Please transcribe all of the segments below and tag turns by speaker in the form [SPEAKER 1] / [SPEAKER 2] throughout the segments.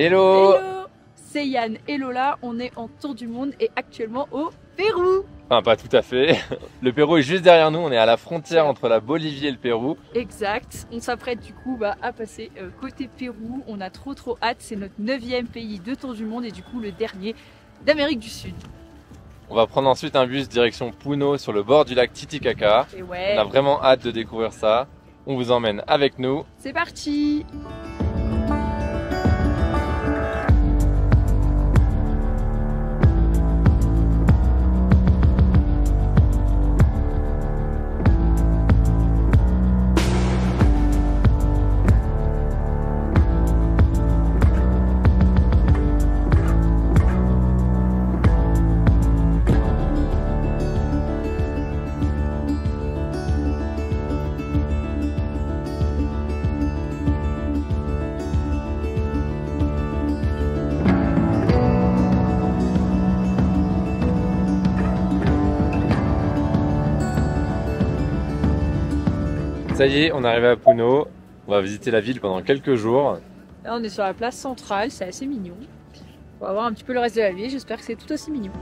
[SPEAKER 1] Hello!
[SPEAKER 2] Hello! C'est Yann et Lola, on est en tour du monde et actuellement au Pérou.
[SPEAKER 1] Enfin, pas tout à fait. Le Pérou est juste derrière nous, on est à la frontière entre la Bolivie et le Pérou.
[SPEAKER 2] Exact, on s'apprête du coup à passer côté Pérou. On a trop hâte, c'est notre 9e pays de tour du monde et du coup le dernier d'Amérique du Sud.
[SPEAKER 1] On va prendre ensuite un bus direction Puno sur le bord du lac Titicaca.
[SPEAKER 2] Et ouais,
[SPEAKER 1] On a vraiment hâte de découvrir ça. On vous emmène avec nous.
[SPEAKER 2] c'est parti!
[SPEAKER 1] Ça y est, on est arrivé à Puno. On va visiter la ville pendant quelques jours.
[SPEAKER 2] Là on est sur la place centrale, c'est assez mignon. On va voir un petit peu le reste de la ville, j'espère que c'est tout aussi mignon.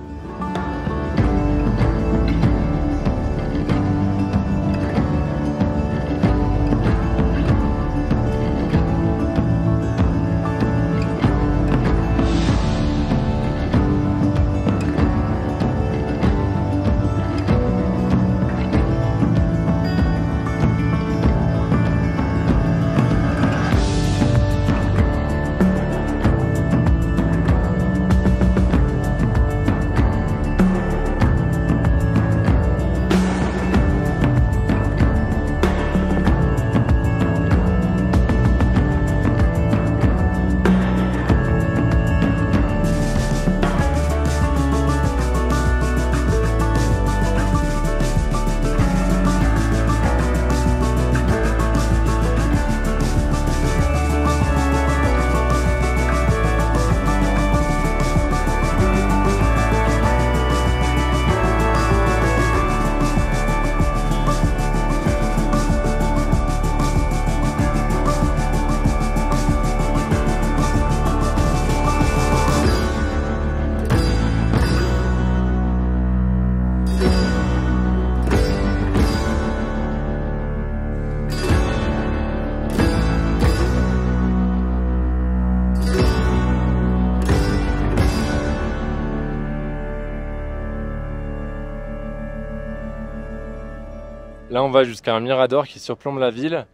[SPEAKER 1] Là, on va jusqu'à un mirador qui surplombe la ville.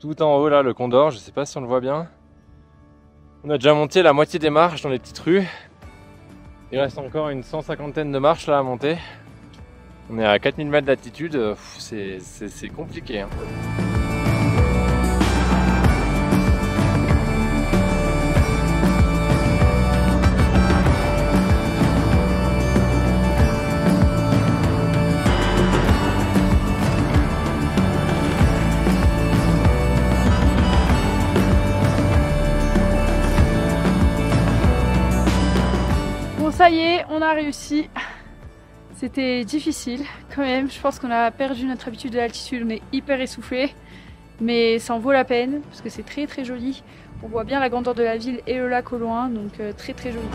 [SPEAKER 1] Tout en haut, là, le Condor, je sais pas si on le voit bien. On a déjà monté la moitié des marches dans les petites rues. Il reste encore une 150aine de marches là à monter. On est à 4000 mètres d'altitude, c'est compliqué, hein.
[SPEAKER 2] Bon ça y est, on a réussi. C'était difficile quand même, je pense qu'on a perdu notre habitude de l'altitude, on est hyper essoufflé. Mais ça en vaut la peine parce que c'est très joli. On voit bien la grandeur de la ville et le lac au loin, donc très joli.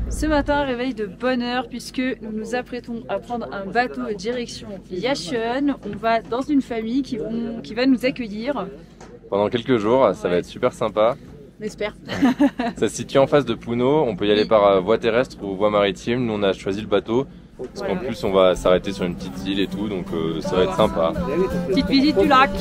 [SPEAKER 2] Ce matin, réveil de bonne heure puisque nous nous apprêtons à prendre un bateau direction Yashun. On va dans une famille qui va nous accueillir.
[SPEAKER 1] Pendant quelques jours, ça va être super sympa.
[SPEAKER 2] On espère.
[SPEAKER 1] Ça se situe en face de Puno, on peut y aller par voie terrestre ou voie maritime. Nous, on a choisi le bateau parce qu'en plus, on va s'arrêter sur une petite île et tout, donc ça va être sympa.
[SPEAKER 2] Petite visite du lac.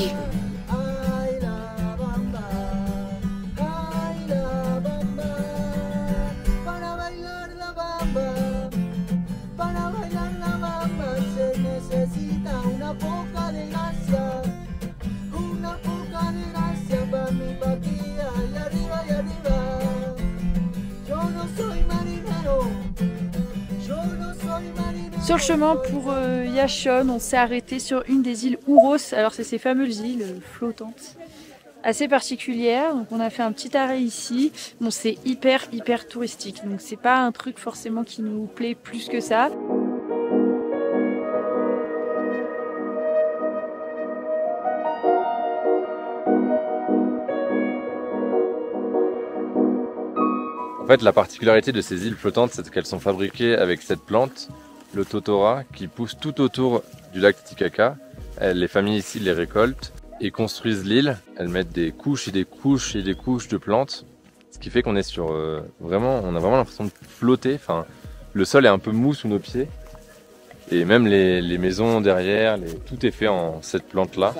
[SPEAKER 2] Sur le chemin pour Yashon, on s'est arrêté sur une des îles Ouros. Alors c'est ces fameuses îles flottantes, assez particulières. Donc on a fait un petit arrêt ici. Bon, c'est hyper touristique, donc c'est pas un truc forcément qui nous plaît plus que ça.
[SPEAKER 1] En fait, la particularité de ces îles flottantes, c'est qu'elles sont fabriquées avec cette plante, le totora, qui pousse tout autour du lac Titicaca. Les familles ici les récoltent et construisent l'île. Elles mettent des couches et des couches et des couches de plantes, ce qui fait qu'on est sur on a vraiment l'impression de flotter. Enfin, le sol est un peu mou sous nos pieds et même les maisons derrière, tout est fait en cette plante-là.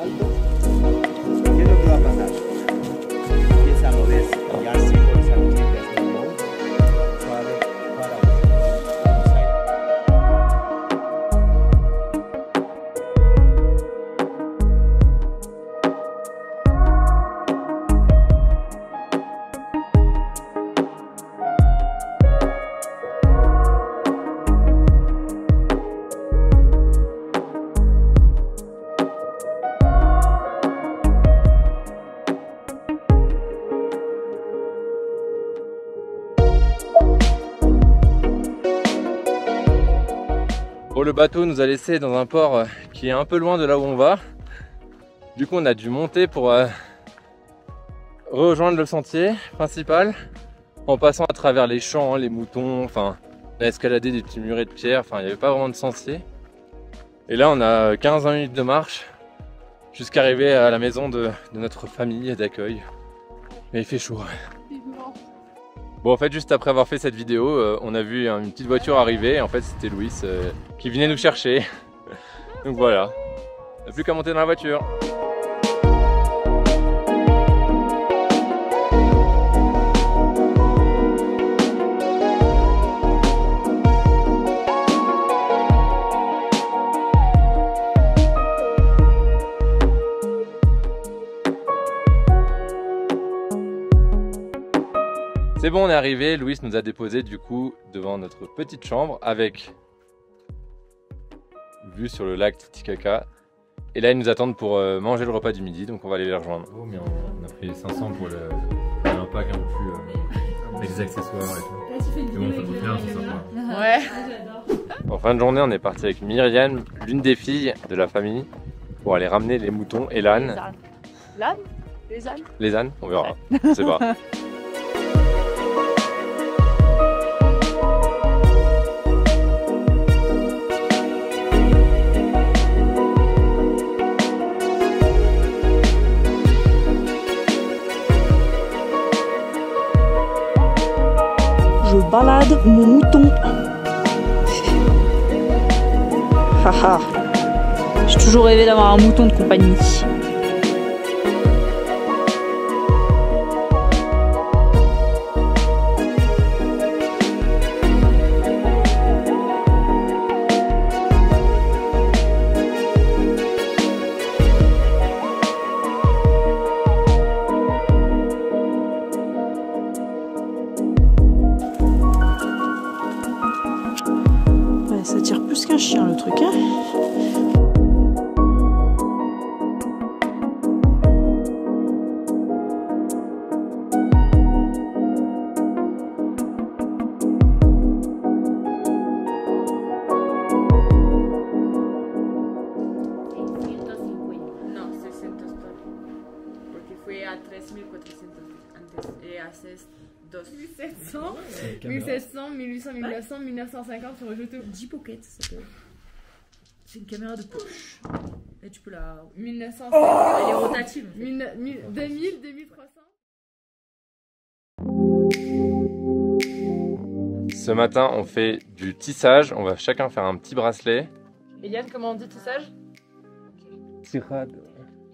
[SPEAKER 1] Le bateau nous a laissé dans un port qui est un peu loin de là où on va. Du coup on a dû monter pour rejoindre le sentier principal en passant à travers les champs, les moutons, enfin on a escaladé des petits murets de pierre, enfin il n'y avait pas vraiment de sentier. Et là on a 15-20 minutes de marche jusqu'à arriver à la maison de notre famille d'accueil. Mais il fait chaud. Bon, en fait, juste après avoir fait cette vidéo, on a vu une petite voiture arriver. Et en fait, c'était Louis qui venait nous chercher. Donc voilà, on n'a plus qu'à monter dans la voiture. C'est bon, on est arrivé. Louis nous a déposé du coup devant notre petite chambre avec vue sur le lac Titicaca. Et là, ils nous attendent pour manger le repas du midi, donc on va aller les rejoindre. Oh, mais on a pris 500 pour l'impact un peu plus avec les accessoires et tout. Mais bon, au final, c'est sympa.
[SPEAKER 2] Ouais.
[SPEAKER 1] En fin de journée, on est parti avec Myriam, l'une des filles de la famille, pour aller ramener les moutons et l'âne.
[SPEAKER 2] L'âne? Les ânes?
[SPEAKER 1] Les ânes, on verra. Je sais pas.
[SPEAKER 3] Je balade mon mouton. Haha. J'ai toujours rêvé d'avoir un mouton de compagnie. Ça tire plus qu'un chien le truc, hein.
[SPEAKER 4] No, 600 porque fue a 3.400 antes et à 1700, 1700, 1800, 1900, 1950 sur le jeu 10 pockets. C'est une caméra de poche. Et tu peux la... 1900, elle est rotative. 2000, 2300.
[SPEAKER 1] Ce matin, on fait du tissage. On va chacun faire un petit bracelet.
[SPEAKER 2] Eliane, comment on dit tissage?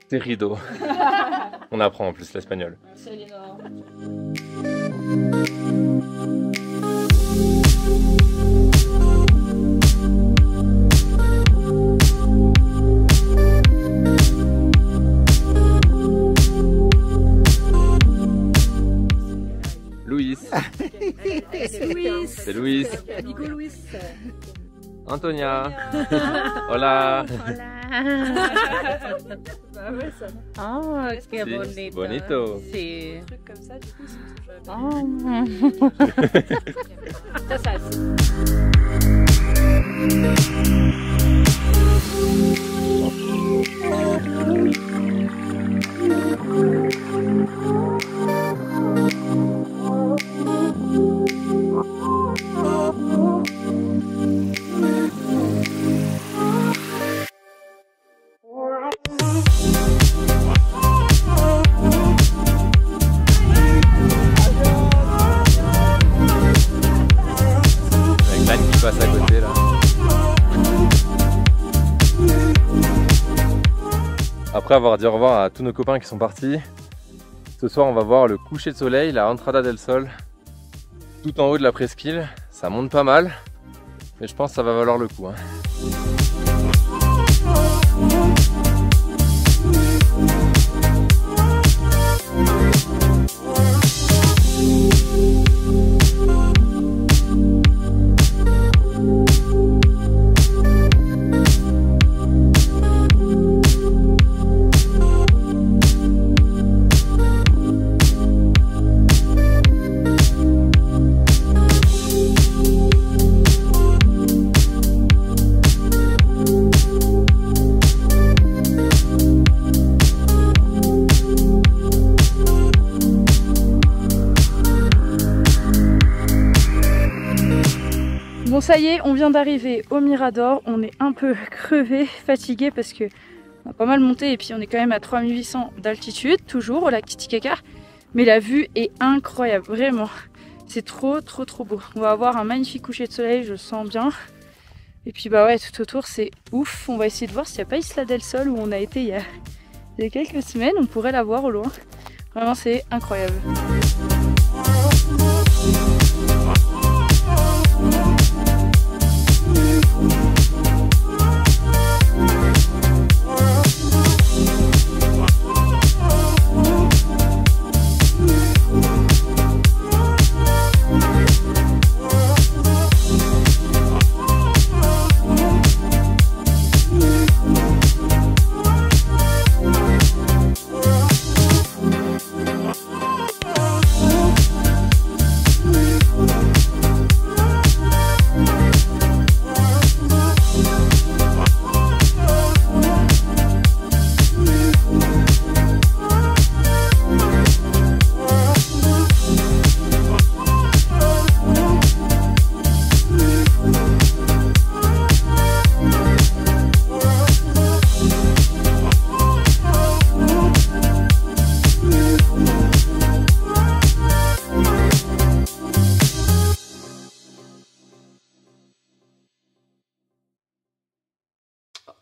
[SPEAKER 1] Terrido. On apprend en plus l'espagnol.
[SPEAKER 2] C'est Eléonore.
[SPEAKER 1] Louis.
[SPEAKER 2] Louis.
[SPEAKER 1] C'est Louis.
[SPEAKER 2] Amigo Louis.
[SPEAKER 1] Antonia. Hola.
[SPEAKER 3] Oh, qué
[SPEAKER 1] Sí,
[SPEAKER 3] bonito.
[SPEAKER 1] bonito.
[SPEAKER 3] Sí.
[SPEAKER 2] Des trucs comme ça, du coup, ils sont toujours
[SPEAKER 3] Oh.
[SPEAKER 2] ça.
[SPEAKER 1] Avec l'âne qui passe à côté là. Après avoir dit au revoir à tous nos copains qui sont partis, ce soir on va voir le coucher de soleil, la Entrada del Sol, tout en haut de la presqu'île. Ça monte pas mal, mais je pense que ça va valoir le coup, hein.
[SPEAKER 2] Bon, ça y est, on vient d'arriver au Mirador. On est un peu crevé, fatigué parce que on a pas mal monté et puis on est quand même à 3800 d'altitude, toujours au lac Titicaca. Mais la vue est incroyable, vraiment. C'est trop beau. On va avoir un magnifique coucher de soleil, je le sens bien. Et puis bah ouais, tout autour c'est ouf. On va essayer de voir s'il n'y a pas Isla del Sol où on a été il y a quelques semaines. On pourrait la voir au loin. Vraiment, c'est incroyable.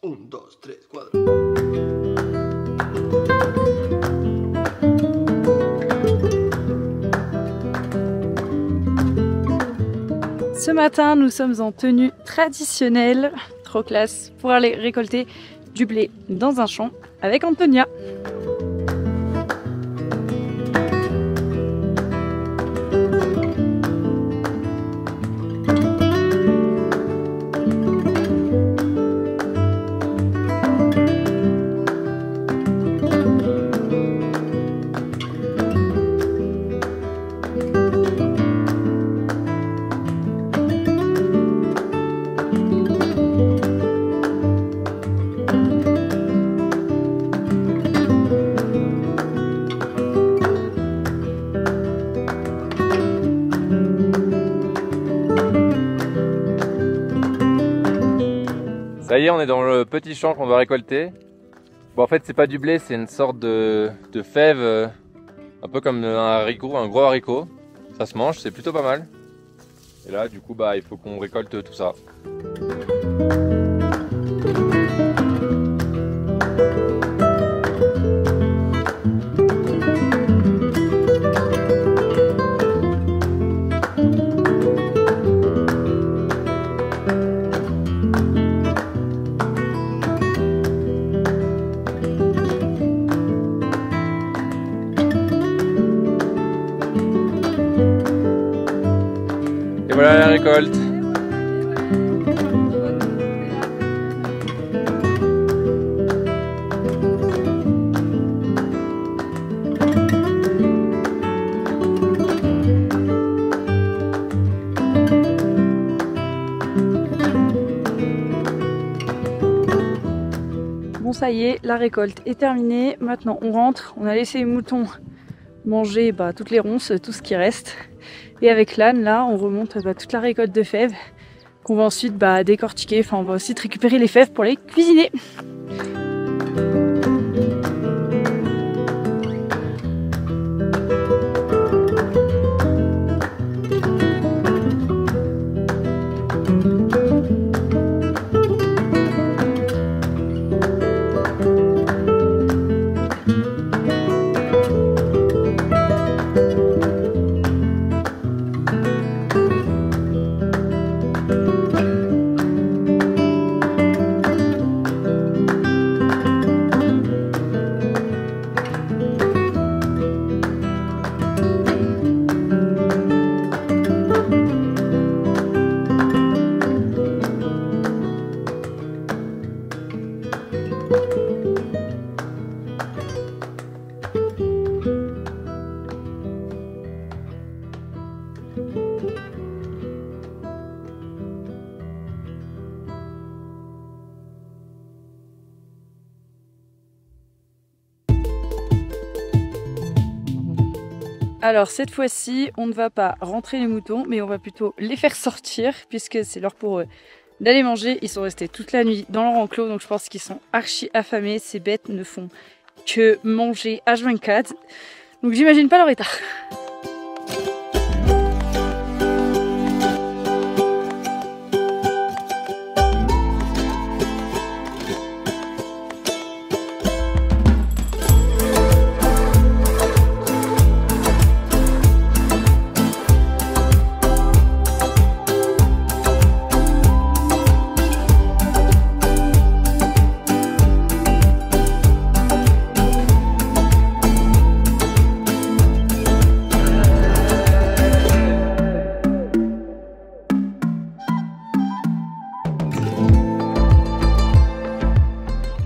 [SPEAKER 5] Un, dos, tres, cuatro.
[SPEAKER 2] Ce matin, nous sommes en tenue traditionnelle, trop classe, pour aller récolter du blé dans un champ avec Antonia.
[SPEAKER 1] Ça y est, on est dans le petit champ qu'on va récolter. Bon, en fait, c'est pas du blé, c'est une sorte de fève, un peu comme un haricot, un gros haricot. Ça se mange, c'est plutôt pas mal. Et là, du coup, bah, il faut qu'on récolte tout ça. Et voilà la récolte.
[SPEAKER 2] ça y est, la récolte est terminée. Maintenant on rentre, on a laissé les moutons manger toutes les ronces, tout ce qui reste. Et avec l'âne là, on remonte toute la récolte de fèves qu'on va ensuite décortiquer. Enfin, on va aussi récupérer les fèves pour les cuisiner. Alors cette fois-ci, on ne va pas rentrer les moutons, mais on va plutôt les faire sortir, puisque c'est l'heure pour eux d'aller manger. Ils sont restés toute la nuit dans leur enclos, donc je pense qu'ils sont archi affamés. Ces bêtes ne font que manger H24, donc j'imagine pas leur état.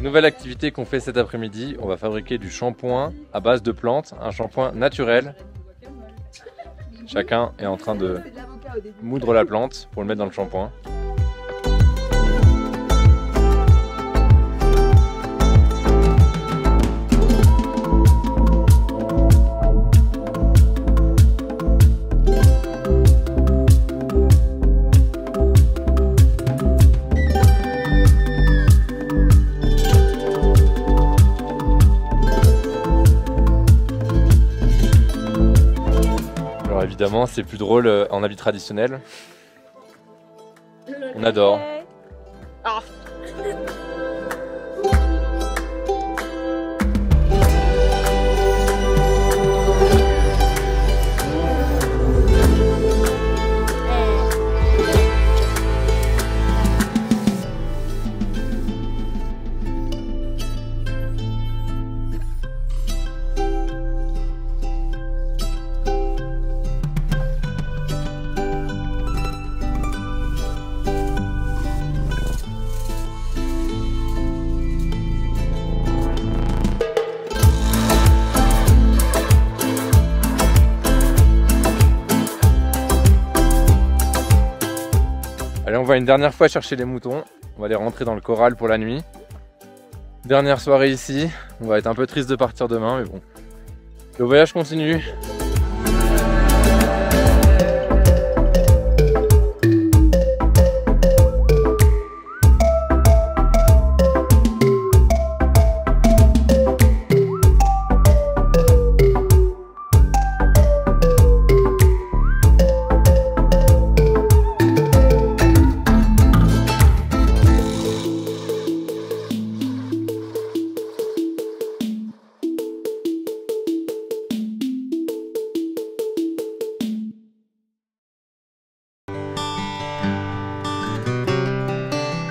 [SPEAKER 1] Nouvelle activité qu'on fait cet après-midi, on va fabriquer du shampoing à base de plantes, un shampoing naturel. Chacun est en train de moudre la plante pour le mettre dans le shampoing. Évidemment, c'est plus drôle en habit traditionnel. On adore. Allez, on va une dernière fois chercher les moutons. On va les rentrer dans le corral pour la nuit. Dernière soirée ici. On va être un peu triste de partir demain, mais bon. Le voyage continue.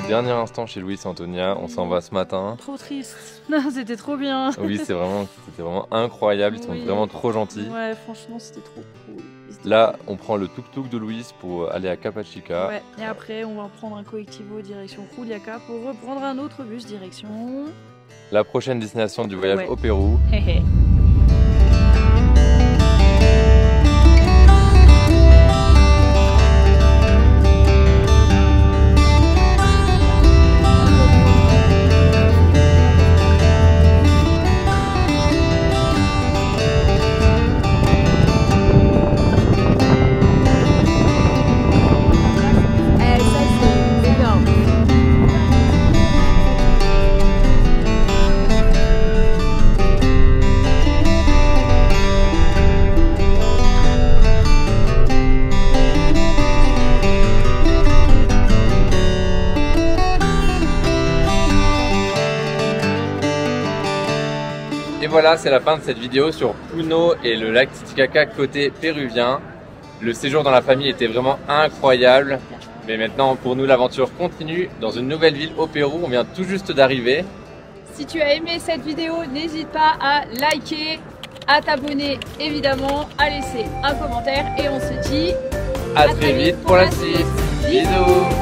[SPEAKER 1] Dernier instant chez Louis et Antonia, on s'en va ce matin.
[SPEAKER 2] Trop triste. Non, c'était trop bien.
[SPEAKER 1] Oui, c'était vraiment incroyable, ils sont vraiment trop gentils.
[SPEAKER 2] Ouais, franchement, c'était trop cool.
[SPEAKER 1] Là, on prend le tuk-tuk de Louis pour aller à Capachica.
[SPEAKER 2] Ouais, et après, on va prendre un collectivo direction Juliaca pour reprendre un autre bus direction...
[SPEAKER 1] La prochaine destination du voyage au Pérou. Et voilà, c'est la fin de cette vidéo sur Puno et le lac Titicaca côté péruvien. Le séjour dans la famille était vraiment incroyable. Mais maintenant, pour nous, l'aventure continue dans une nouvelle ville au Pérou. On vient tout juste d'arriver.
[SPEAKER 2] Si tu as aimé cette vidéo, n'hésite pas à liker, à t'abonner évidemment, à laisser un commentaire et on se dit
[SPEAKER 1] À très vite pour la suite. Bisous.